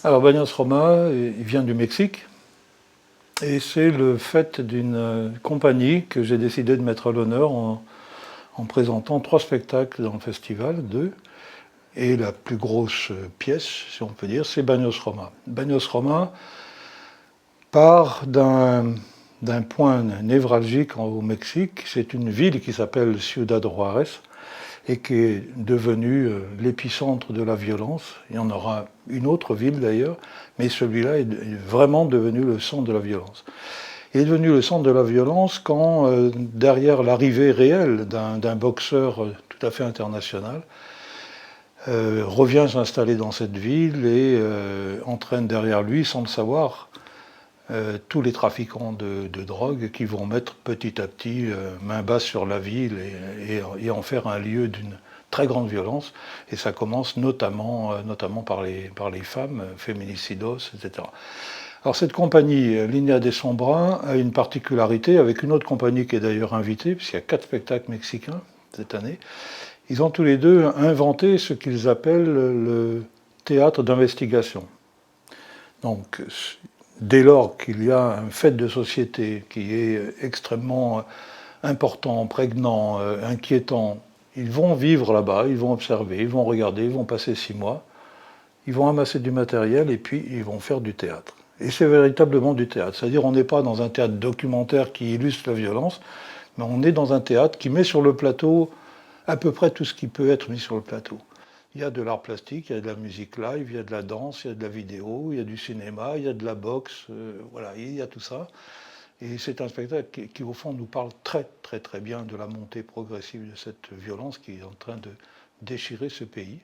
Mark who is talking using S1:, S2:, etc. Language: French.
S1: Alors Baños Roma, il vient du Mexique et c'est le fait d'une compagnie que j'ai décidé de mettre à l'honneur en présentant 3 spectacles dans le festival, 2. Et la plus grosse pièce, si on peut dire, c'est Baños Roma. Baños Roma part d'un point névralgique au Mexique. C'est une ville qui s'appelle Ciudad Juárez et qui est devenue l'épicentre de la violence. Il y en aura une autre ville d'ailleurs, mais celui-là est vraiment devenu le centre de la violence. Il est devenu le centre de la violence quand, derrière l'arrivée réelle d'un boxeur tout à fait international, revient s'installer dans cette ville et entraîne derrière lui, sans le savoir, tous les trafiquants de drogue qui vont mettre petit à petit main basse sur la ville et en faire un lieu d'une très grande violence. Et ça commence notamment par les femmes, féminicidos, etc. Alors cette compagnie, Línea de Sombra, a une particularité avec une autre compagnie qui est d'ailleurs invitée, puisqu'il y a 4 spectacles mexicains cette année. Ils ont tous les deux inventé ce qu'ils appellent le théâtre d'investigation. Donc, dès lors qu'il y a un fait de société qui est extrêmement important, prégnant, inquiétant, ils vont vivre là-bas, ils vont observer, ils vont regarder, ils vont passer 6 mois, ils vont amasser du matériel et puis ils vont faire du théâtre. Et c'est véritablement du théâtre. C'est-à-dire on n'est pas dans un théâtre documentaire qui illustre la violence, mais on est dans un théâtre qui met sur le plateau à peu près tout ce qui peut être mis sur le plateau. Il y a de l'art plastique, il y a de la musique live, il y a de la danse, il y a de la vidéo, il y a du cinéma, il y a de la boxe, voilà, il y a tout ça. Et c'est un spectacle qui, au fond, nous parle très très très bien de la montée progressive de cette violence qui est en train de déchirer ce pays.